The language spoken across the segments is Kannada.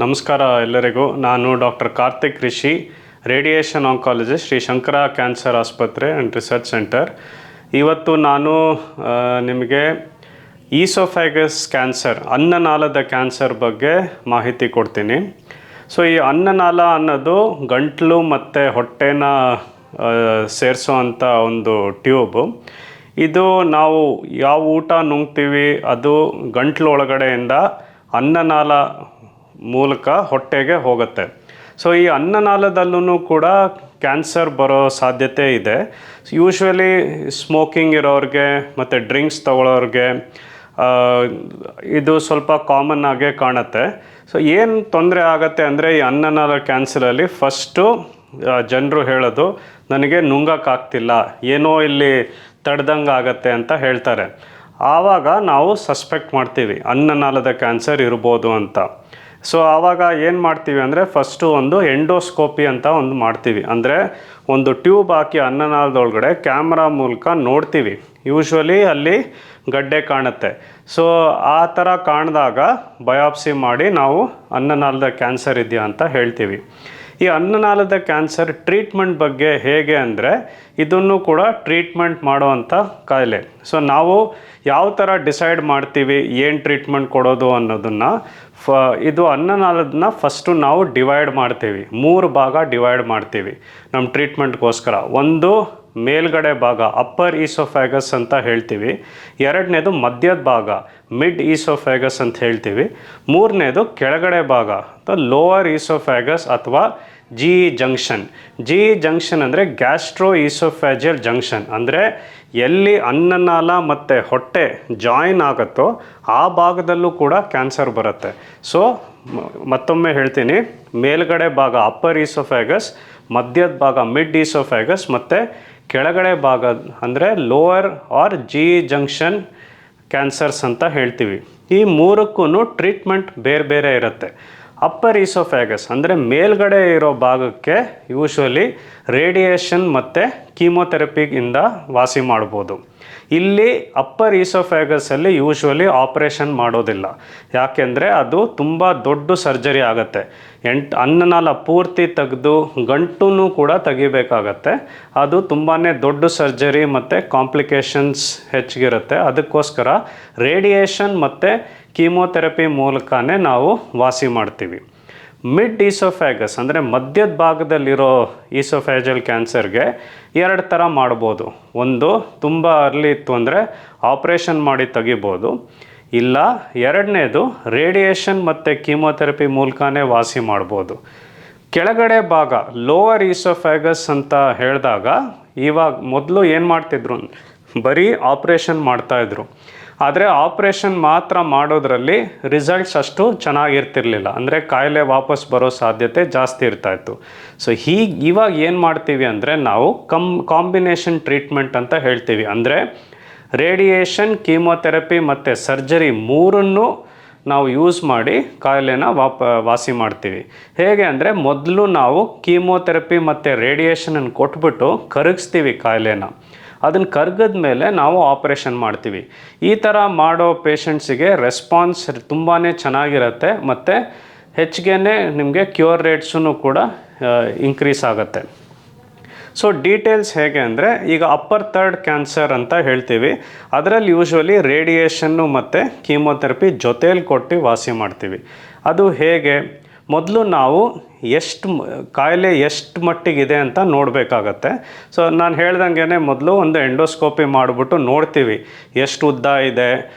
ನಮಸ್ಕಾರ ಎಲ್ಲರಿಗೂ. ನಾನು doctor Karthik Rishi, radiation oncologist, Shri Shankara cancer ಆಸ್ಪತ್ರೆ ಆ್ಯಂಡ್ ರಿಸರ್ಚ್ ಸೆಂಟರ್. ಇವತ್ತು ನಾನು ನಿಮಗೆ ಈಸೋಫ್ಯಾಗಸ್ ಕ್ಯಾನ್ಸರ್, ಅನ್ನನಾಳದ ಕ್ಯಾನ್ಸರ್ ಬಗ್ಗೆ ಮಾಹಿತಿ ಕೊಡ್ತೀನಿ. ಸೊ ಈ ಅನ್ನನಾಳ ಅನ್ನೋದು ಗಂಟಲು ಮತ್ತು ಹೊಟ್ಟೆನ ಸೇರಿಸೋವಂಥ ಒಂದು ಟ್ಯೂಬು. ಇದು ನಾವು ಯಾವ ಊಟ ನುಂಗ್ತೀವಿ ಅದು ಗಂಟ್ಲು ಒಳಗಡೆಯಿಂದ ಅನ್ನನಾಳ ಮೂಲಕ ಹೊಟ್ಟೆಗೆ ಹೋಗುತ್ತೆ. ಸೊ ಈ ಅನ್ನನಾಳದಲ್ಲೂ ಕೂಡ ಕ್ಯಾನ್ಸರ್ ಬರೋ ಸಾಧ್ಯತೆ ಇದೆ. ಯೂಶ್ವಲಿ ಸ್ಮೋಕಿಂಗ್ ಇರೋರಿಗೆ ಮತ್ತು ಡ್ರಿಂಕ್ಸ್ ತಗೊಳ್ಳೋರಿಗೆ ಇದು ಸ್ವಲ್ಪ ಕಾಮನ್ ಆಗೇ ಕಾಣುತ್ತೆ. ಸೊ ಏನು ತೊಂದರೆ ಆಗುತ್ತೆ ಅಂದರೆ ಈ ಅನ್ನನಾಳ ಕ್ಯಾನ್ಸರಲ್ಲಿ ಫಸ್ಟು ಜನರು ಹೇಳೋದು, ನನಗೆ ನುಂಗಕ್ಕಾಗ್ತಿಲ್ಲ, ಏನೋ ಇಲ್ಲಿ ತಡೆದಂಗೆ ಆಗತ್ತೆ ಅಂತ ಹೇಳ್ತಾರೆ. ಆವಾಗ ನಾವು ಸಸ್ಪೆಕ್ಟ್ ಮಾಡ್ತೀವಿ ಅನ್ನನಾಳದ ಕ್ಯಾನ್ಸರ್ ಇರ್ಬೋದು ಅಂತ. ಸೊ ಆವಾಗ ಏನು ಮಾಡ್ತೀವಿ ಅಂದರೆ ಫಸ್ಟು ಒಂದು ಎಂಡೋಸ್ಕೋಪಿ ಅಂತ ಒಂದು ಮಾಡ್ತೀವಿ. ಅಂದರೆ ಒಂದು ಟ್ಯೂಬ್ ಹಾಕಿ ಅನ್ನನಾಳದೊಳಗಡೆ ಕ್ಯಾಮ್ರಾ ಮೂಲಕ ನೋಡ್ತೀವಿ. ಯೂಶ್ವಲಿ ಅಲ್ಲಿ ಗಡ್ಡೆ ಕಾಣುತ್ತೆ. ಸೊ ಆ ಥರ ಕಾಣಿದಾಗ ಬಯಾಪ್ಸಿ ಮಾಡಿ ನಾವು ಅನ್ನನಾಳದ ಕ್ಯಾನ್ಸರ್ ಇದೆಯಾ ಅಂತ ಹೇಳ್ತೀವಿ. ಈ ಅನ್ನನಾಳದ ಕ್ಯಾನ್ಸರ್ ಟ್ರೀಟ್ಮೆಂಟ್ ಬಗ್ಗೆ ಹೇಗೆ ಅಂದರೆ, ಇದನ್ನು ಕೂಡ ಟ್ರೀಟ್ಮೆಂಟ್ ಮಾಡೋವಂಥ ಕಾಯಿಲೆ. ಸೊ ನಾವು ಯಾವ ಥರ ಡಿಸೈಡ್ ಮಾಡ್ತೀವಿ ಏನು ಟ್ರೀಟ್ಮೆಂಟ್ ಕೊಡೋದು ಅನ್ನೋದನ್ನು, ಇದು ಅನ್ನನಾಳದನ್ನ ಫಸ್ಟು ನಾವು ಡಿವೈಡ್ ಮಾಡ್ತೀವಿ, 3 ಭಾಗ ಡಿವೈಡ್ ಮಾಡ್ತೀವಿ ನಮ್ಮ ಟ್ರೀಟ್ಮೆಂಟ್ಗೋಸ್ಕರ. ಒಂದು ಮೇಲ್ಗಡೆ ಭಾಗ ಅಪ್ಪರ್ ಈಸೋಫ್ಯಾಗಸ್ ಅಂತ ಹೇಳ್ತೀವಿ, ಎರಡನೇದು ಮಧ್ಯದ ಭಾಗ ಮಿಡ್ ಈಸೋಫ್ಯಾಗಸ್ ಅಂತ ಹೇಳ್ತೀವಿ, ಮೂರನೇದು ಕೆಳಗಡೆ ಭಾಗ ಅಥವಾ ಲೋವರ್ ಈಸೋಫ್ಯಾಗಸ್ ಅಥವಾ ಜಿ ಜಂಕ್ಷನ್. ಜಿ ಜಂಕ್ಷನ್ ಅಂದರೆ ಗ್ಯಾಸ್ಟ್ರೋ ಈಸೋಫ್ಯಾಜಿಯಲ್ ಜಂಕ್ಷನ್. ಅಂದರೆ ಎಲ್ಲಿ ಅನ್ನನಾಳ ಮತ್ತು ಹೊಟ್ಟೆ ಜಾಯಿನ್ ಆಗುತ್ತೋ ಆ ಭಾಗದಲ್ಲೂ ಕೂಡ ಕ್ಯಾನ್ಸರ್ ಬರುತ್ತೆ. ಸೊ ಮತ್ತೊಮ್ಮೆ ಹೇಳ್ತೀನಿ, ಮೇಲ್ಗಡೆ ಭಾಗ ಅಪ್ಪರ್ ಈಸೋಫ್ಯಾಗಸ್, ಮಧ್ಯದ ಭಾಗ ಮಿಡ್ ಈಸೋಫ್ಯಾಗಸ್ ಮತ್ತು ಕೆಳಗಡೆ ಭಾಗ ಅಂದರೆ lower R G junction cancers ಅಂತ ಹೇಳ್ತೀವಿ. ಈ ಮೂರಕ್ಕೂ ಟ್ರೀಟ್ಮೆಂಟ್ ಬೇರೆ ಬೇರೆ ಇರುತ್ತೆ. ಅಪ್ಪರ್ ಈಸೋಫ್ಯಾಗಸ್ ಅಂದರೆ ಮೇಲ್ಗಡೆ ಇರೋ ಭಾಗಕ್ಕೆ ಯೂಶ್ವಲಿ ರೇಡಿಯೇಷನ್ ಮತ್ತು ಕೀಮೊಥೆರಪಿಯಿಂದ ವಾಸಿ ಮಾಡ್ಬೋದು. ಇಲ್ಲಿ ಅಪ್ಪರ್ ಈಸೋಫ್ಯಾಗಸಲ್ಲಿ ಯೂಶ್ವಲಿ ಆಪ್ರೇಷನ್ ಮಾಡೋದಿಲ್ಲ. ಯಾಕೆಂದರೆ ಅದು ತುಂಬ ದೊಡ್ಡ ಸರ್ಜರಿ ಆಗುತ್ತೆ. ಅನ್ನನಾಳ ಪೂರ್ತಿ ತೆಗೆದು ಗಂಟು ಕೂಡ ತೆಗಿಬೇಕಾಗತ್ತೆ. ಅದು ತುಂಬಾ ದೊಡ್ಡ ಸರ್ಜರಿ ಮತ್ತು ಕಾಂಪ್ಲಿಕೇಶನ್ಸ್ ಹೆಚ್ಚಿಗಿರುತ್ತೆ. ಅದಕ್ಕೋಸ್ಕರ ರೇಡಿಯೇಷನ್ ಮತ್ತು ಕೀಮೊಥೆರಪಿ ಮೂಲಕನೇ ನಾವು ವಾಸಿ ಮಾಡ್ತೀವಿ. ಮಿಡ್ ಈಸೋಫ್ಯಾಗಸ್ ಅಂದರೆ ಮಧ್ಯದ ಭಾಗದಲ್ಲಿರೋ ಈಸೋಫ್ಯಾಜಲ್ ಕ್ಯಾನ್ಸರ್ಗೆ 2 ಥರ ಮಾಡ್ಬೋದು. ಒಂದು ತುಂಬ ಅರ್ಲಿ ಇತ್ತು ಅಂದರೆ ಆಪ್ರೇಷನ್ ಮಾಡಿ ತೆಗಿಬೋದು, ಇಲ್ಲ ಎರಡನೇದು ರೇಡಿಯೇಷನ್ ಮತ್ತು ಕೀಮೊಥೆರಪಿ ಮೂಲಕನೇ ವಾಸಿ ಮಾಡ್ಬೋದು. ಕೆಳಗಡೆ ಭಾಗ ಲೋವರ್ ಈಸೋಫ್ಯಾಗಸ್ ಅಂತ ಹೇಳಿದಾಗ ಇವಾಗ ಮೊದಲು ಏನು ಮಾಡ್ತಿದ್ರು, ಬರೀ ಆಪ್ರೇಷನ್ ಮಾಡ್ತಾಯಿದ್ರು. ಆದರೆ ಆಪ್ರೇಷನ್ ಮಾತ್ರ ಮಾಡೋದ್ರಲ್ಲಿ ರಿಸಲ್ಟ್ಸ್ ಅಷ್ಟು ಚೆನ್ನಾಗಿರ್ತಿರ್ಲಿಲ್ಲ. ಅಂದರೆ ಕಾಯಿಲೆ ವಾಪಸ್ ಬರೋ ಸಾಧ್ಯತೆ ಜಾಸ್ತಿ ಇರ್ತಾಯಿತ್ತು. ಸೊ ಇವಾಗ ಏನು ಮಾಡ್ತೀವಿ ಅಂದರೆ ನಾವು ಕಾಂಬಿನೇಷನ್ ಟ್ರೀಟ್ಮೆಂಟ್ ಅಂತ ಹೇಳ್ತೀವಿ. ಅಂದರೆ ರೇಡಿಯೇಷನ್, ಕೀಮೊಥೆರಪಿ ಮತ್ತು ಸರ್ಜರಿ ಮೂರನ್ನು ನಾವು ಯೂಸ್ ಮಾಡಿ ಕಾಯಿಲೆನ ವಾಸಿ ಮಾಡ್ತೀವಿ. ಹೇಗೆ ಅಂದರೆ ಮೊದಲು ನಾವು ಕೀಮೊಥೆರಪಿ ಮತ್ತು ರೇಡಿಯೇಷನನ್ನು ಕೊಟ್ಬಿಟ್ಟು ಕರಗಿಸ್ತೀವಿ ಕಾಯಿಲೆನ. ಅದನ್ನು ಕರ್ಗದ ಮೇಲೆ ನಾವು ಆಪ್ರೇಷನ್ ಮಾಡ್ತೀವಿ. ಈ ಥರ ಮಾಡೋ ಪೇಷಂಟ್ಸಿಗೆ ರೆಸ್ಪಾನ್ಸ್ ತುಂಬಾ ಚೆನ್ನಾಗಿರುತ್ತೆ ಮತ್ತು ಹೆಚ್ಚಿಗೆ ನಿಮಗೆ ಕ್ಯೂರ್ ರೇಟ್ಸೂ ಕೂಡ ಇನ್ಕ್ರೀಸ್ ಆಗುತ್ತೆ. ಸೊ ಡೀಟೇಲ್ಸ್ ಹೇಗೆ ಅಂದರೆ, ಈಗ ಅಪ್ಪರ್ ಥರ್ಡ್ ಕ್ಯಾನ್ಸರ್ ಅಂತ ಹೇಳ್ತೀವಿ. ಅದರಲ್ಲಿ ಯೂಶ್ವಲಿ ರೇಡಿಯೇಷನ್ನು ಮತ್ತು ಕೀಮೊಥೆರಪಿ ಜೊತೇಲಿ ಕೊಟ್ಟು ವಾಸಿ ಮಾಡ್ತೀವಿ. ಅದು ಹೇಗೆ, ಮೊದಲು ನಾವು ಕಾಯಿಲೆ ಎಷ್ಟು ಮಟ್ಟಿಗಿದೆ ಅಂತ ನೋಡಬೇಕಾಗತ್ತೆ. ಸೊ ನಾನು ಹೇಳ್ದಂಗೆ ಮೊದಲು ಒಂದು ಎಂಡೋಸ್ಕೋಪಿ ಮಾಡಿಬಿಟ್ಟು ನೋಡ್ತೀವಿ ಎಷ್ಟು ಉದ್ದ ಇದೆ,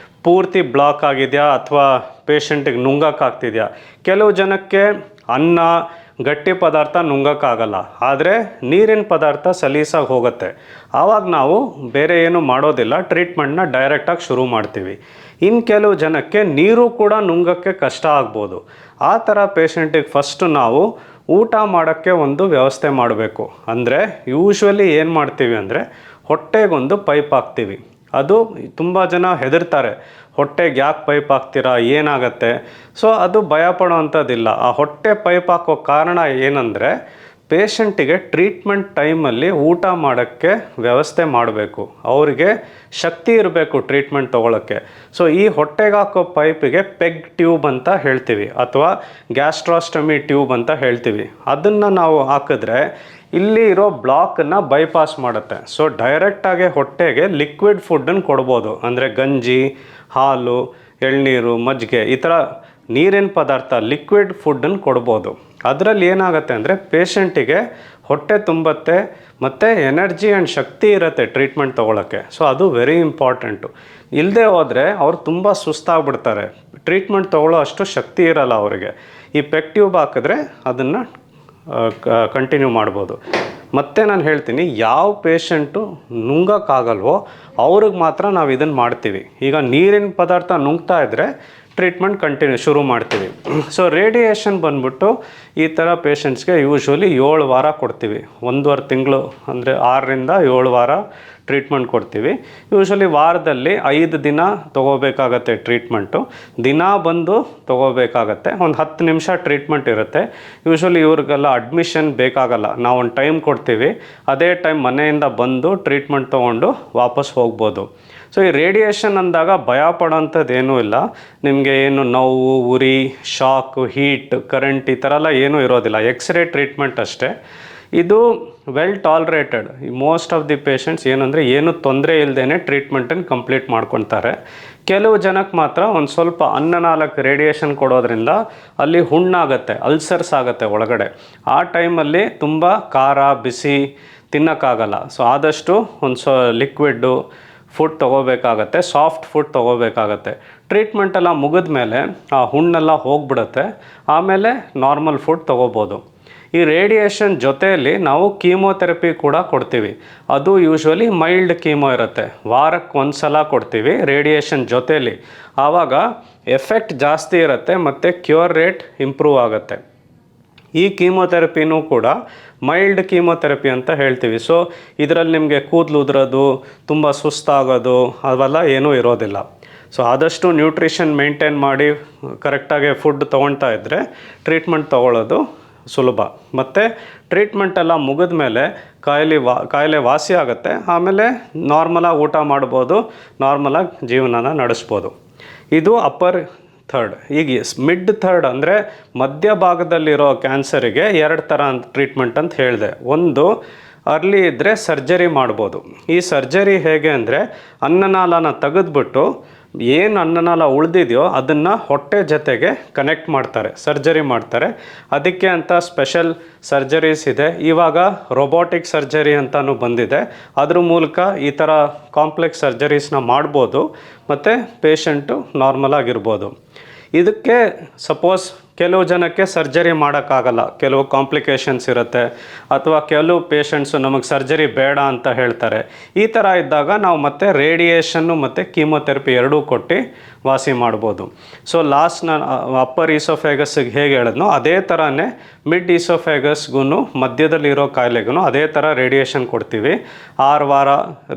ಪೂರ್ತಿ ಬ್ಲಾಕ್ ಆಗಿದೆಯಾ ಅಥವಾ ಪೇಷಂಟಿಗೆ ನುಂಗಕ್ಕಾಗ್ತಿದೆಯಾ. ಕೆಲವು ಜನಕ್ಕೆ ಅನ್ನ, ಗಟ್ಟಿ ಪದಾರ್ಥ ನುಂಗಕ್ಕಾಗಲ್ಲ, ಆದರೆ ನೀರಿನ ಪದಾರ್ಥ ಸಲೀಸಾಗಿ ಹೋಗುತ್ತೆ. ಆವಾಗ ನಾವು ಬೇರೆ ಏನು ಮಾಡೋದಿಲ್ಲ, ಟ್ರೀಟ್ಮೆಂಟ್ನ ಡೈರೆಕ್ಟಾಗಿ ಶುರು ಮಾಡ್ತೀವಿ. ಇನ್ನು ಕೆಲವು ಜನಕ್ಕೆ ನೀರು ಕೂಡ ನುಂಗಕ್ಕೆ ಕಷ್ಟ ಆಗ್ಬೋದು. ಆ ಥರ ಪೇಷಂಟಿಗೆ ಫಸ್ಟು ನಾವು ಊಟ ಮಾಡೋಕ್ಕೆ ಒಂದು ವ್ಯವಸ್ಥೆ ಮಾಡಬೇಕು. ಅಂದರೆ ಯೂಶ್ವಲಿ ಏನು ಮಾಡ್ತೀವಿ ಅಂದರೆ ಹೊಟ್ಟೆಗೊಂದು ಪೈಪ್ ಹಾಕ್ತೀವಿ. ಅದು ತುಂಬ ಜನ ಹೆದರ್ತಾರೆ, ಹೊಟ್ಟೆಗೆ ಯಾಕೆ ಪೈಪ್ ಹಾಕ್ತೀರಾ, ಏನಾಗತ್ತೆ. ಸೊ ಅದು ಭಯ ಪಡೋವಂಥದ್ದಿಲ್ಲ. ಆ ಹೊಟ್ಟೆ ಪೈಪ್ ಹಾಕೋ ಕಾರಣ ಏನಂದರೆ, ಪೇಷಂಟಿಗೆ ಟ್ರೀಟ್ಮೆಂಟ್ ಟೈಮಲ್ಲಿ ಊಟ ಮಾಡೋಕ್ಕೆ ವ್ಯವಸ್ಥೆ ಮಾಡಬೇಕು, ಅವರಿಗೆ ಶಕ್ತಿ ಇರಬೇಕು ಟ್ರೀಟ್ಮೆಂಟ್ ತೊಗೊಳಕ್ಕೆ. ಸೊ ಈ ಹೊಟ್ಟೆಗೆ ಹಾಕೋ ಪೈಪಿಗೆ ಪೆಗ್ ಟ್ಯೂಬ್ ಅಂತ ಹೇಳ್ತೀವಿ ಅಥವಾ ಗ್ಯಾಸ್ಟ್ರಾಸ್ಟಮಿ ಟ್ಯೂಬ್ ಅಂತ ಹೇಳ್ತೀವಿ. ಅದನ್ನು ನಾವು ಹಾಕಿದ್ರೆ ಇಲ್ಲಿ ಇರೋ ಬ್ಲಾಕನ್ನು ಬೈಪಾಸ್ ಮಾಡುತ್ತೆ. ಸೊ ಡೈರೆಕ್ಟಾಗಿ ಹೊಟ್ಟೆಗೆ ಲಿಕ್ವಿಡ್ ಫುಡ್ಡನ್ನು ಕೊಡ್ಬೋದು, ಅಂದರೆ ಗಂಜಿ, ಹಾಲು, ಎಳ್ನೀರು, ಮಜ್ಜಿಗೆ, ಈ ಥರ ನೀರಿನ ಪದಾರ್ಥ ಲಿಕ್ವಿಡ್ ಫುಡ್ಡನ್ನು ಕೊಡ್ಬೋದು. ಅದರಲ್ಲಿ ಏನಾಗುತ್ತೆ ಅಂದರೆ ಪೇಷಂಟಿಗೆ ಹೊಟ್ಟೆ ತುಂಬತ್ತೆ ಮತ್ತು ಎನರ್ಜಿ ಆ್ಯಂಡ್ ಶಕ್ತಿ ಇರುತ್ತೆ ಟ್ರೀಟ್ಮೆಂಟ್ ತೊಗೊಳಕ್ಕೆ. ಸೊ ಅದು ವೆರಿ ಇಂಪಾರ್ಟೆಂಟು. ಇಲ್ಲದೆ ಹೋದರೆ ಅವ್ರು ತುಂಬ ಸುಸ್ತಾಗ್ಬಿಡ್ತಾರೆ, ಟ್ರೀಟ್ಮೆಂಟ್ ತೊಗೊಳ್ಳೋ ಅಷ್ಟು ಶಕ್ತಿ ಇರಲ್ಲ ಅವರಿಗೆ. ಈ ಪೆಗ್ ಟ್ಯೂಬ್ ಹಾಕಿದ್ರೆ ಅದನ್ನು ಕಂಟಿನ್ಯೂ ಮಾಡ್ಬೋದು. ಮತ್ತು ನಾನು ಹೇಳ್ತೀನಿ, ಯಾವ ಪೇಷಂಟು ನುಂಗೋಕ್ಕಾಗಲ್ವೋ ಅವ್ರಿಗೆ ಮಾತ್ರ ನಾವು ಇದನ್ನು ಮಾಡ್ತೀವಿ. ಈಗ ನೀರಿನ ಪದಾರ್ಥ ನುಂಗ್ತಾ ಇದ್ದರೆ ಟ್ರೀಟ್ಮೆಂಟ್ ಕಂಟಿನ್ಯೂ ಶುರು ಮಾಡ್ತೀವಿ. ಸೊ ರೇಡಿಯೇಷನ್ ಬಂದ್ಬಿಟ್ಟು ಈ ಥರ ಪೇಷಂಟ್ಸ್ಗೆ ಯೂಶ್ವಲಿ 7 ವಾರ ಕೊಡ್ತೀವಿ. 1.5 ತಿಂಗಳು ಅಂದರೆ 6ರಿಂದ 7 ವಾರ ಟ್ರೀಟ್ಮೆಂಟ್ ಕೊಡ್ತೀವಿ. ಯೂಶ್ವಲಿ ವಾರದಲ್ಲಿ 5 ದಿನ ತೊಗೋಬೇಕಾಗತ್ತೆ ಟ್ರೀಟ್ಮೆಂಟು. ದಿನ ಬಂದು ತೊಗೋಬೇಕಾಗತ್ತೆ. ಒಂದು 10 ನಿಮಿಷ ಟ್ರೀಟ್ಮೆಂಟ್ ಇರುತ್ತೆ. ಯೂಶ್ವಲಿ ಇವ್ರಿಗೆಲ್ಲ ಅಡ್ಮಿಷನ್ ಬೇಕಾಗಲ್ಲ, ನಾವು ಒಂದು ಟೈಮ್ ಕೊಡ್ತೀವಿ, ಅದೇ ಟೈಮ್ ಮನೆಯಿಂದ ಬಂದು ಟ್ರೀಟ್ಮೆಂಟ್ ತೊಗೊಂಡು ವಾಪಸ್ ಹೋಗ್ಬೋದು. ಸೊ ಈ ರೇಡಿಯೇಷನ್ ಅಂದಾಗ ಭಯ ಪಡೋಂಥದ್ದು ಏನೂ ಇಲ್ಲ. ನಿಮಗೆ ಏನು ನೋವು, ಉರಿ, ಶಾಕ್, ಹೀಟ್, ಕರೆಂಟ್ ಈ ಥರ ಎಲ್ಲ ಏನೂ ಇರೋದಿಲ್ಲ. ಎಕ್ಸ್ರೇ ಟ್ರೀಟ್ಮೆಂಟ್ ಅಷ್ಟೇ. ಇದು well tolerated. Most of the patients ಏನಂದರೆ ಏನು ತೊಂದರೆ ಇಲ್ಲದೇ ಟ್ರೀಟ್ಮೆಂಟನ್ನು ಕಂಪ್ಲೀಟ್ ಮಾಡ್ಕೊತಾರೆ. ಕೆಲವು ಜನಕ್ಕೆ ಮಾತ್ರ ಒಂದು ಸ್ವಲ್ಪ ಅನ್ನನಾಳಕ್ಕೆ ರೇಡಿಯೇಷನ್ ಕೊಡೋದ್ರಿಂದ ಅಲ್ಲಿ ಹುಣ್ಣಾಗತ್ತೆ, ಅಲ್ಸರ್ಸ್ ಆಗುತ್ತೆ ಒಳಗಡೆ. ಆ ಟೈಮಲ್ಲಿ ತುಂಬ ಖಾರ, ಬಿಸಿ ತಿನ್ನೋಕ್ಕಾಗಲ್ಲ. ಸೊ ಆದಷ್ಟು ಒಂದು ಲಿಕ್ವಿಡ್ಡು ಫುಡ್ ತೊಗೋಬೇಕಾಗತ್ತೆ, ಸಾಫ್ಟ್ ಫುಡ್ ತೊಗೋಬೇಕಾಗತ್ತೆ. ಟ್ರೀಟ್ಮೆಂಟೆಲ್ಲ ಮುಗಿದ ಮೇಲೆ ಆ ಹುಣ್ಣೆಲ್ಲ ಹೋಗ್ಬಿಡುತ್ತೆ, ಆಮೇಲೆ ನಾರ್ಮಲ್ ಫುಡ್ ತೊಗೋಬೋದು. ಈ ರೇಡಿಯೇಷನ್ ಜೊತೆಯಲ್ಲಿ ನಾವು ಕೀಮೋಥೆರಪಿ ಕೂಡ ಕೊಡ್ತೀವಿ. ಅದು ಯೂಶ್ವಲಿ ಮೈಲ್ಡ್ ಕೀಮೋ ಇರುತ್ತೆ, ವಾರಕ್ಕೆ 1 ಸಲ ಕೊಡ್ತೀವಿ ರೇಡಿಯೇಷನ್ ಜೊತೆಯಲ್ಲಿ. ಆವಾಗ ಎಫೆಕ್ಟ್ ಜಾಸ್ತಿ ಇರುತ್ತೆ ಮತ್ತು ಕ್ಯೂರ್ ರೇಟ್ ಇಂಪ್ರೂವ್ ಆಗುತ್ತೆ. ಈ ಕೀಮೋಥೆರಪಿನೂ ಕೂಡ ಮೈಲ್ಡ್ ಕೀಮೋಥೆರಪಿ ಅಂತ ಹೇಳ್ತೀವಿ. ಸೊ ಇದರಲ್ಲಿ ನಿಮಗೆ ಕೂದಲು ಉದುರೋದು, ತುಂಬ ಸುಸ್ತಾಗೋದು ಅವೆಲ್ಲ ಏನೂ ಇರೋದಿಲ್ಲ. ಸೊ ಆದಷ್ಟು ನ್ಯೂಟ್ರಿಷನ್ ಮೇಂಟೈನ್ ಮಾಡಿ ಕರೆಕ್ಟಾಗಿ ಫುಡ್ ತೊಗೊಳ್ತಾ ಇದ್ದರೆ ಟ್ರೀಟ್ಮೆಂಟ್ ತೊಗೊಳ್ಳೋದು ಸುಲಭ. ಮತ್ತು ಟ್ರೀಟ್ಮೆಂಟೆಲ್ಲ ಮುಗಿದ ಮೇಲೆ ಕಾಯಿಲೆ ವಾಸಿ ಆಗುತ್ತೆ. ಆಮೇಲೆ ನಾರ್ಮಲಾಗಿ ಊಟ ಮಾಡ್ಬೋದು, ನಾರ್ಮಲಾಗಿ ಜೀವನನ ನಡೆಸ್ಬೋದು. ಇದು ಅಪ್ಪರ್ ಥರ್ಡ್. ಈಗ ಮಿಡ್ ಥರ್ಡ್ ಅಂದರೆ ಮಧ್ಯಭಾಗದಲ್ಲಿರೋ ಕ್ಯಾನ್ಸರಿಗೆ 2 ಥರ ಟ್ರೀಟ್ಮೆಂಟ್ ಅಂತ ಹೇಳಿದೆ. ಒಂದು ಅರ್ಲಿ ಇದ್ದರೆ ಸರ್ಜರಿ ಮಾಡ್ಬೋದು. ಈ ಸರ್ಜರಿ ಹೇಗೆ ಅಂದರೆ ಅನ್ನನಾಳನ ತೆಗೆದ್ಬಿಟ್ಟು ಏನು ಅನ್ನನಾಳ ಉಳಿದಿದೆಯೋ ಅದನ್ನು ಹೊಟ್ಟೆ ಜೊತೆಗೆ ಕನೆಕ್ಟ್ ಮಾಡ್ತಾರೆ, ಸರ್ಜರಿ ಮಾಡ್ತಾರೆ. ಅದಕ್ಕೆ ಅಂತ ಸ್ಪೆಷಲ್ ಸರ್ಜರೀಸ್ ಇದೆ. ಇವಾಗ ರೊಬೋಟಿಕ್ ಸರ್ಜರಿ ಅಂತಲೂ ಬಂದಿದೆ. ಅದ್ರ ಮೂಲಕ ಈ ಥರ ಕಾಂಪ್ಲೆಕ್ಸ್ ಸರ್ಜರೀಸ್ನ ಮಾಡ್ಬೋದು ಮತ್ತು ಪೇಷಂಟು ನಾರ್ಮಲ್ ಆಗಿರ್ಬೋದು. ಇದಕ್ಕೆ ಸಪೋಸ್ ಕೆಲವು ಜನಕ್ಕೆ ಸರ್ಜರಿ ಮಾಡೋಕ್ಕಾಗಲ್ಲ, ಕೆಲವು ಕಾಂಪ್ಲಿಕೇಶನ್ಸ್ ಇರುತ್ತೆ, ಅಥವಾ ಕೆಲವು ಪೇಷಂಟ್ಸು ನಮಗೆ ಸರ್ಜರಿ ಬೇಡ ಅಂತ ಹೇಳ್ತಾರೆ. ಈ ಥರ ಇದ್ದಾಗ ನಾವು ಮತ್ತೆ ರೇಡಿಯೇಷನ್ನು ಮತ್ತು ಕೀಮೋಥೆರಪಿ ಎರಡೂ ಕೊಟ್ಟು ವಾಸಿ ಮಾಡ್ಬೋದು. ಸೊ ಲಾಸ್ಟ್ ನಾನು ಅಪ್ಪರ್ ಈಸೋಫೇಗಸ್ಗೆ ಹೇಗೆ ಹೇಳಿದ್ನೋ ಅದೇ ಥರನೇ ಮಿಡ್ ಈಸೋಫೇಗಸ್ಗೂ ಮಧ್ಯದಲ್ಲಿರೋ ಕಾಯಿಲೆಗೂ ಅದೇ ಥರ ರೇಡಿಯೇಷನ್ ಕೊಡ್ತೀವಿ. 6 ವಾರ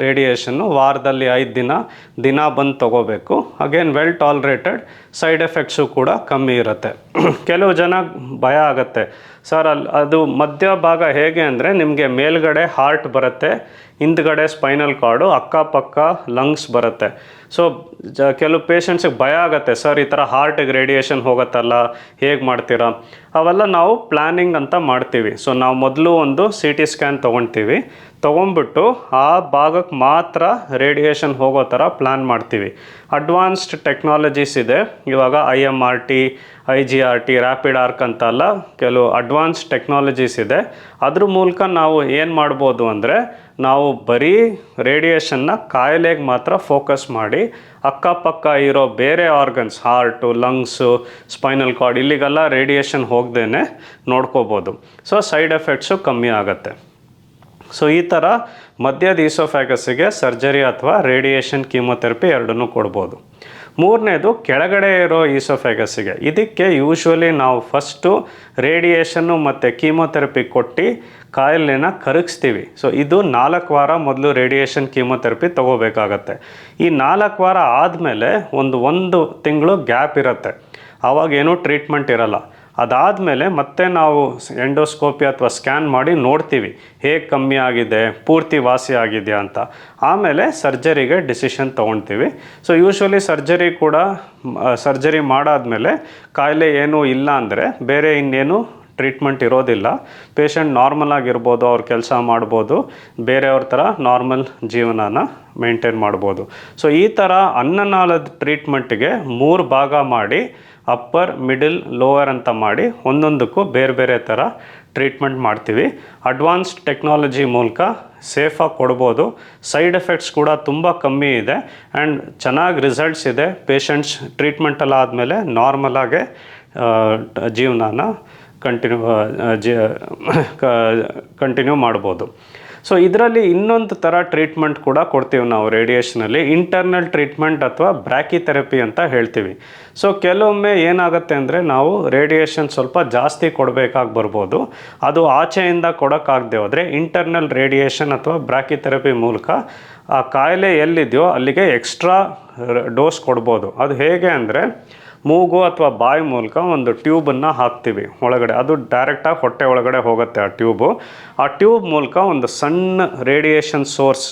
ರೇಡಿಯೇಷನ್ನು, ವಾರದಲ್ಲಿ 5 ದಿನ ಬಂದು ತೊಗೋಬೇಕು. ಅಗೇನ್ ವೆಲ್ ಟಾಲ್ರೇಟೆಡ್, ಸೈಡ್ ಎಫೆಕ್ಟ್ಸು ಕೂಡ ಕಮ್ಮಿ ಇರುತ್ತೆ. ಕೆಲವು ಜನ ಭಯ ಆಗುತ್ತೆ, ಸರ್ ಅದು ಮಧ್ಯಭಾಗ ಹೇಗೆ ಅಂದರೆ ನಿಮಗೆ ಮೇಲ್ಗಡೆ ಹಾರ್ಟ್ ಬರುತ್ತೆ, ಹಿಂದ್ಗಡೆ ಸ್ಪೈನಲ್ ಕಾರ್ಡು, ಅಕ್ಕಪಕ್ಕ ಲಂಗ್ಸ್ ಬರುತ್ತೆ. ಸೊ ಕೆಲವು ಪೇಷಂಟ್ಸಿಗೆ ಭಯ ಆಗುತ್ತೆ, ಸರ್ ಈ ಥರ ಹಾರ್ಟಿಗೆ ರೇಡಿಯೇಷನ್ ಹೋಗುತ್ತಲ್ಲ ಹೇಗೆ ಮಾಡ್ತೀರಾ? ಅವೆಲ್ಲ ನಾವು ಪ್ಲ್ಯಾನಿಂಗ್ ಅಂತ ಮಾಡ್ತೀವಿ. ಸೊ ನಾವು ಮೊದಲು ಒಂದು CT ಸ್ಕ್ಯಾನ್ ತೊಗೊಳ್ತೀವಿ, ತೊಗೊಂಡ್ಬಿಟ್ಟು ಆ ಭಾಗಕ್ಕೆ ಮಾತ್ರ ರೇಡಿಯೇಷನ್ ಹೋಗೋ ಥರ ಪ್ಲ್ಯಾನ್ ಮಾಡ್ತೀವಿ. ಅಡ್ವಾನ್ಸ್ಡ್ ಟೆಕ್ನಾಲಜೀಸ್ ಇದೆ ಇವಾಗ, IMRT, IGRT, ರ್ಯಾಪಿಡ್ ಆರ್ಕ್ ಅಂತೆಲ್ಲ ಕೆಲವು ಅಡ್ವಾನ್ಸ್ ಟೆಕ್ನಾಲಜೀಸ್ ಇದೆ. ಅದ್ರ ಮೂಲಕ ನಾವು ಏನು ಮಾಡ್ಬೋದು ಅಂದರೆ ನಾವು ಬರೀ ರೇಡಿಯೇಷನ್ನ ಕಾಯಿಲೆಗೆ ಮಾತ್ರ ಫೋಕಸ್ ಮಾಡಿ ಅಕ್ಕಪಕ್ಕ ಇರೋ ಬೇರೆ organs, heart, lungs, spinal cord, ಇಲ್ಲಿಗೆಲ್ಲ ರೇಡಿಯೇಷನ್ ಹೋಗ್ದೇ ನೋಡ್ಕೋಬೋದು. ಸೊ ಸೈಡ್ ಎಫೆಕ್ಟ್ಸು ಕಮ್ಮಿ ಆಗುತ್ತೆ. ಸೊ ಈ ಥರ ಮಧ್ಯದ ಈಸೋಫ್ಯಾಗಸ್ಸಿಗೆ ಸರ್ಜರಿ ಅಥವಾ ರೇಡಿಯೇಷನ್ ಕೀಮೋಥೆರಪಿ ಎರಡನ್ನೂ ಕೊಡ್ಬೋದು. ಮೂರನೇದು ಕೆಳಗಡೆ ಇರೋ ಈಸೋಫ್ಯಾಗಸ್ಸಿಗೆ. ಇದಕ್ಕೆ ಯೂಶ್ವಲಿ ನಾವು ಫಸ್ಟು ರೇಡಿಯೇಷನ್ನು ಮತ್ತು ಕೀಮೋಥೆರಪಿ ಕೊಟ್ಟು ಕಾಯಿಲೆನ ಕರಗಿಸ್ತೀವಿ. ಸೊ ಇದು 4 ವಾರ ಮೊದಲು ರೇಡಿಯೇಷನ್ ಕೀಮೋಥೆರಪಿ ತೊಗೋಬೇಕಾಗತ್ತೆ. ಈ 4 ವಾರ ಆದಮೇಲೆ ಒಂದು ತಿಂಗಳು ಗ್ಯಾಪ್ ಇರುತ್ತೆ, ಆವಾಗೇನೂ ಟ್ರೀಟ್ಮೆಂಟ್ ಇರಲ್ಲ. ಅದಾದಮೇಲೆ ಮತ್ತೆ ನಾವು ಎಂಡೋಸ್ಕೋಪಿ ಅಥವಾ ಸ್ಕ್ಯಾನ್ ಮಾಡಿ ನೋಡ್ತೀವಿ ಹೇಗೆ ಕಮ್ಮಿ ಆಗಿದೆ, ಪೂರ್ತಿ ವಾಸಿ ಆಗಿದೆಯಾ ಅಂತ. ಆಮೇಲೆ ಸರ್ಜರಿಗೆ ಡಿಸಿಷನ್ ತೊಗೊಳ್ತೀವಿ. ಸೊ ಯೂಶ್ವಲಿ ಸರ್ಜರಿ ಮಾಡಾದಮೇಲೆ ಕಾಯಿಲೆ ಏನೂ ಇಲ್ಲ ಅಂದರೆ ಬೇರೆ ಇನ್ನೇನು ಟ್ರೀಟ್ಮೆಂಟ್ ಇರೋದಿಲ್ಲ. ಪೇಷಂಟ್ ನಾರ್ಮಲ್ ಆಗಿರ್ಬೋದು, ಅವ್ರ ಕೆಲಸ ಮಾಡ್ಬೋದು, ಬೇರೆಯವ್ರ ಥರ ನಾರ್ಮಲ್ ಜೀವನನ ಮೇಂಟೈನ್ ಮಾಡ್ಬೋದು. ಸೊ ಈ ಥರ ಅನ್ನನಾಳದ ಟ್ರೀಟ್ಮೆಂಟ್ಗೆ 3 ಭಾಗ ಮಾಡಿ ಅಪ್ಪರ್, ಮಿಡಲ್, ಲೋವರ್ ಅಂತ ಮಾಡಿ ಒಂದೊಂದಕ್ಕೂ ಬೇರೆ ಬೇರೆ ಥರ ಟ್ರೀಟ್ಮೆಂಟ್ ಮಾಡ್ತೀವಿ. ಅಡ್ವಾನ್ಸ್ಡ್ ಟೆಕ್ನಾಲಜಿ ಮೂಲಕ ಸೇಫಾಗಿ ಕೊಡ್ಬೋದು. ಸೈಡ್ ಎಫೆಕ್ಟ್ಸ್ ಕೂಡ ತುಂಬ ಕಮ್ಮಿ ಇದೆ ಆ್ಯಂಡ್ ಚೆನ್ನಾಗಿ ರಿಸಲ್ಟ್ಸ್ ಇದೆ. ಪೇಷಂಟ್ಸ್ ಟ್ರೀಟ್ಮೆಂಟೆಲ್ಲ ಆದಮೇಲೆ ನಾರ್ಮಲಾಗೆ ಜೀವನನ ಕಂಟಿನ್ಯೂ ಮಾಡ್ಬೋದು. ಸೊ ಇದರಲ್ಲಿ ಇನ್ನೊಂದು ಥರ ಟ್ರೀಟ್ಮೆಂಟ್ ಕೂಡ ಕೊಡ್ತೀವಿ ನಾವು ರೇಡಿಯೇಷನಲ್ಲಿ, ಇಂಟರ್ನಲ್ ಟ್ರೀಟ್ಮೆಂಟ್ ಅಥವಾ ಬ್ರ್ಯಾಕಿಥೆರಪಿ ಅಂತ ಹೇಳ್ತೀವಿ. ಸೊ ಕೆಲವೊಮ್ಮೆ ಏನಾಗುತ್ತೆ ಅಂದರೆ ನಾವು ರೇಡಿಯೇಷನ್ ಸ್ವಲ್ಪ ಜಾಸ್ತಿ ಕೊಡಬೇಕಾಗಿ ಬರ್ಬೋದು. ಅದು ಆಚೆಯಿಂದ ಕೊಡೋಕ್ಕಾಗದೆ ಹೋದರೆ ಇಂಟರ್ನಲ್ ರೇಡಿಯೇಷನ್ ಅಥವಾ ಬ್ರ್ಯಾಕಿಥೆರಪಿ ಮೂಲಕ ಆ ಕಾಯಿಲೆ ಎಲ್ಲಿದೆಯೋ ಅಲ್ಲಿಗೆ ಎಕ್ಸ್ಟ್ರಾ ಡೋಸ್ ಕೊಡ್ಬೋದು. ಅದು ಹೇಗೆ ಅಂದರೆ ಮೂಗು ಅಥವಾ ಬಾಯಿ ಮೂಲಕ ಒಂದು ಟ್ಯೂಬನ್ನು ಹಾಕ್ತೀವಿ ಒಳಗಡೆ. ಅದು ಡೈರೆಕ್ಟಾಗಿ ಹೊಟ್ಟೆ ಒಳಗಡೆ ಹೋಗುತ್ತೆ ಆ ಟ್ಯೂಬು. ಆ ಟ್ಯೂಬ್ ಮೂಲಕ ಒಂದು ಸಣ್ಣ ರೇಡಿಯೇಷನ್ ಸೋರ್ಸ್,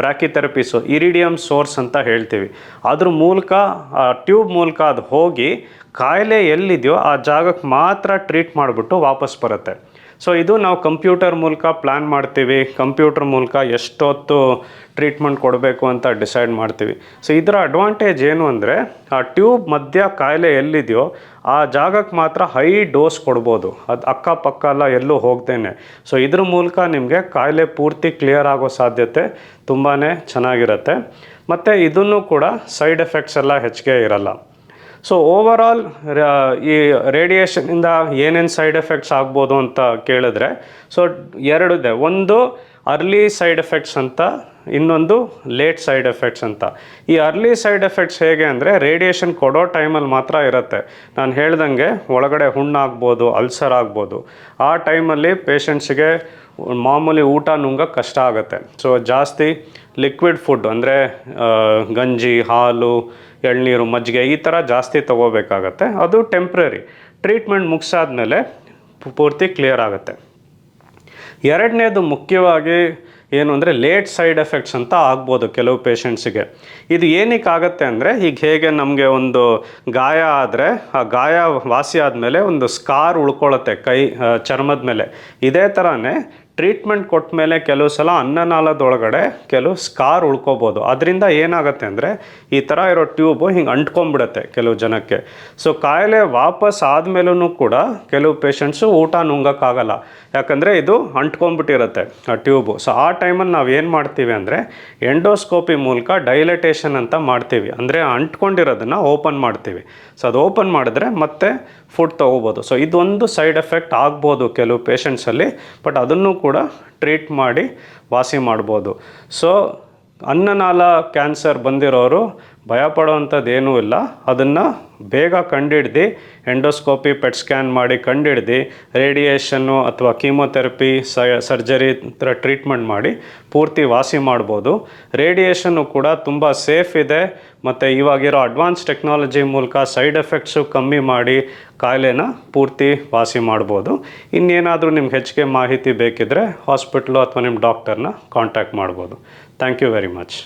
ಬ್ರ್ಯಾಕಿಥೆರಪಿ ಇರಿಡಿಯಮ್ ಸೋರ್ಸ್ ಅಂತ ಹೇಳ್ತೀವಿ, ಅದ್ರ ಮೂಲಕ ಆ ಟ್ಯೂಬ್ ಮೂಲಕ ಅದು ಹೋಗಿ ಕಾಯಿಲೆ ಎಲ್ಲಿದೆಯೋ ಆ ಜಾಗಕ್ಕೆ ಮಾತ್ರ ಟ್ರೀಟ್ ಮಾಡಿಬಿಟ್ಟು ವಾಪಸ್ ಬರುತ್ತೆ. ಸೊ ಇದು ನಾವು ಕಂಪ್ಯೂಟರ್ ಮೂಲಕ ಪ್ಲ್ಯಾನ್ ಮಾಡ್ತೀವಿ. ಕಂಪ್ಯೂಟರ್ ಮೂಲಕ ಎಷ್ಟೊತ್ತು ಟ್ರೀಟ್ಮೆಂಟ್ ಕೊಡಬೇಕು ಅಂತ ಡಿಸೈಡ್ ಮಾಡ್ತೀವಿ. ಸೊ ಇದರ ಅಡ್ವಾಂಟೇಜ್ ಏನು ಅಂದರೆ ಆ ಟ್ಯೂಬ್ ಮಧ್ಯ ಕಾಯಿಲೆ ಎಲ್ಲಿದೆಯೋ ಆ ಜಾಗಕ್ಕೆ ಮಾತ್ರ ಹೈ ಡೋಸ್ ಕೊಡ್ಬೋದು, ಅದು ಅಕ್ಕಪಕ್ಕ ಎಲ್ಲ ಎಲ್ಲೂ ಹೋಗ್ತೇನೆ. ಸೊ ಇದ್ರ ಮೂಲಕ ನಿಮಗೆ ಕಾಯಿಲೆ ಪೂರ್ತಿ ಕ್ಲಿಯರ್ ಆಗೋ ಸಾಧ್ಯತೆ ತುಂಬಾ ಚೆನ್ನಾಗಿರುತ್ತೆ. ಮತ್ತು ಇದನ್ನು ಕೂಡ ಸೈಡ್ ಎಫೆಕ್ಟ್ಸ್ ಎಲ್ಲ ಹೆಚ್ಚಿಗೆ ಇರಲ್ಲ. ಸೊ ಓವರಾಲ್ ಈ ರೇಡಿಯೇಷನಿಂದ ಏನೇನು ಸೈಡ್ ಎಫೆಕ್ಟ್ಸ್ ಆಗ್ಬೋದು ಅಂತ ಕೇಳಿದ್ರೆ, ಸೊ 2 ಇದೆ. ಒಂದು ಅರ್ಲಿ ಸೈಡ್ ಎಫೆಕ್ಟ್ಸ್ ಅಂತ, ಇನ್ನೊಂದು ಲೇಟ್ ಸೈಡ್ ಎಫೆಕ್ಟ್ಸ್ ಅಂತ. ಈ ಅರ್ಲಿ ಸೈಡ್ ಎಫೆಕ್ಟ್ಸ್ ಹೇಗೆ ಅಂದರೆ ರೇಡಿಯೇಷನ್ ಕೊಡೋ ಟೈಮಲ್ಲಿ ಮಾತ್ರ ಇರುತ್ತೆ. ನಾನು ಹೇಳ್ದಂಗೆ ಒಳಗಡೆ ಹುಣ್ಣಾಗ್ಬೋದು, ಅಲ್ಸರ್ ಆಗ್ಬೋದು. ಆ ಟೈಮಲ್ಲಿ ಪೇಷಂಟ್ಸಿಗೆ ಮಾಮೂಲಿ ಊಟ ನುಂಗಕ್ಕೆ ಕಷ್ಟ ಆಗುತ್ತೆ. ಸೊ ಜಾಸ್ತಿ ಲಿಕ್ವಿಡ್ ಫುಡ್ ಅಂದರೆ ಗಂಜಿ, ಹಾಲು, ಎಳ್ನೀರು, ಮಜ್ಜಿಗೆ ಈ ಥರ ಜಾಸ್ತಿ ತೊಗೋಬೇಕಾಗತ್ತೆ. ಅದು ಟೆಂಪ್ರರಿ. ಟ್ರೀಟ್ಮೆಂಟ್ ಮುಗಿಸಾದ್ಮೇಲೆ ಪೂರ್ತಿ ಕ್ಲಿಯರ್ ಆಗುತ್ತೆ. 2ನೇದು ಮುಖ್ಯವಾಗಿ ಏನು ಅಂದರೆ ಲೇಟ್ ಸೈಡ್ ಎಫೆಕ್ಟ್ಸ್ ಅಂತ ಆಗ್ಬೋದು ಕೆಲವು ಪೇಷಂಟ್ಸಿಗೆ. ಇದು ಏನಕ್ಕೆ ಆಗುತ್ತೆ ಅಂದರೆ, ಈಗ ಹೇಗೆ ನಮಗೆ ಒಂದು ಗಾಯ ಆದರೆ ಆ ಗಾಯ ವಾಸಿ ಆದಮೇಲೆ ಒಂದು ಸ್ಕಾರ್ ಉಳ್ಕೊಳ್ಳುತ್ತೆ ಚರ್ಮದ ಮೇಲೆ, ಇದೇ ಥರನೇ ಟ್ರೀಟ್ಮೆಂಟ್ ಕೊಟ್ಟ ಮೇಲೆ ಕೆಲವು ಸಲ ಅನ್ನನಾಳದೊಳಗಡೆ ಕೆಲವು ಸ್ಕಾರ್ ಉಳ್ಕೋಬೋದು. ಅದರಿಂದ ಏನಾಗುತ್ತೆ ಅಂದರೆ ಈ ಥರ ಇರೋ ಟ್ಯೂಬು ಹಿಂಗೆ ಅಂಟ್ಕೊಂಡ್ಬಿಡುತ್ತೆ ಕೆಲವು ಜನಕ್ಕೆ. ಸೊ ಕಾಯಿಲೆ ವಾಪಸ್ ಆದಮೇಲೂ ಕೂಡ ಕೆಲವು ಪೇಷಂಟ್ಸು ಊಟ ನುಂಗೋಕ್ಕಾಗಲ್ಲ, ಯಾಕಂದರೆ ಇದು ಅಂಟ್ಕೊಂಡ್ಬಿಟ್ಟಿರುತ್ತೆ ಆ ಟ್ಯೂಬು. ಸೊ ಆ ಟೈಮಲ್ಲಿ ನಾವು ಏನು ಮಾಡ್ತೀವಿ ಅಂದರೆ ಎಂಡೋಸ್ಕೋಪಿ ಮೂಲಕ ಡೈಲಟೇಷನ್ ಅಂತ ಮಾಡ್ತೀವಿ. ಅಂದರೆ ಅಂಟ್ಕೊಂಡಿರೋದನ್ನು ಓಪನ್ ಮಾಡ್ತೀವಿ. ಸೊ ಅದು ಓಪನ್ ಮಾಡಿದ್ರೆ ಮತ್ತೆ ಫುಡ್ ತೊಗೋಬೋದು. ಸೊ ಇದೊಂದು ಸೈಡ್ ಎಫೆಕ್ಟ್ ಆಗ್ಬೋದು ಕೆಲವು ಪೇಷಂಟ್ಸಲ್ಲಿ, ಬಟ್ ಅದನ್ನು ಕೂಡ ಟ್ರೀಟ್ ಮಾಡಿ ವಾಸಿ ಮಾಡ್ಬೋದು. ಸೊ ಅನ್ನನಾಳ ಕ್ಯಾನ್ಸರ್ ಬಂದಿರೋರು ಭಯಪಡೋವಂಥದ್ದು ಏನೂ ಇಲ್ಲ. ಅದನ್ನು ಬೇಗ ಕಂಡಿಡ್ದು ಎಂಡೋಸ್ಕೋಪಿ, ಪೆಟ್ ಸ್ಕ್ಯಾನ್ ಮಾಡಿ ಕಂಡಿಡ್ದು ರೇಡಿಯೇಷನ್ನು ಅಥವಾ ಕೀಮೊಥೆರಪಿ, ಸರ್ಜರಿ ಥರ ಟ್ರೀಟ್ಮೆಂಟ್ ಮಾಡಿ ಪೂರ್ತಿ ವಾಸಿ ಮಾಡ್ಬೋದು. ರೇಡಿಯೇಷನ್ನು ಕೂಡ ತುಂಬ ಸೇಫ್ ಇದೆ. ಮತ್ತು ಇವಾಗಿರೋ ಅಡ್ವಾನ್ಸ್ ಟೆಕ್ನಾಲಜಿ ಮೂಲಕ ಸೈಡ್ ಎಫೆಕ್ಟ್ಸು ಕಮ್ಮಿ ಮಾಡಿ ಕಾಯಿಲೆನ ಪೂರ್ತಿ ವಾಸಿ ಮಾಡ್ಬೋದು. ಇನ್ನೇನಾದರೂ ನಿಮ್ಗೆ ಹೆಚ್ಚಿಗೆ ಮಾಹಿತಿ ಬೇಕಿದ್ದರೆ ಹಾಸ್ಪಿಟ್ಲು ಅಥವಾ ನಿಮ್ಮ ಡಾಕ್ಟರ್ನ ಕಾಂಟ್ಯಾಕ್ಟ್ ಮಾಡ್ಬೋದು. Thank you very much.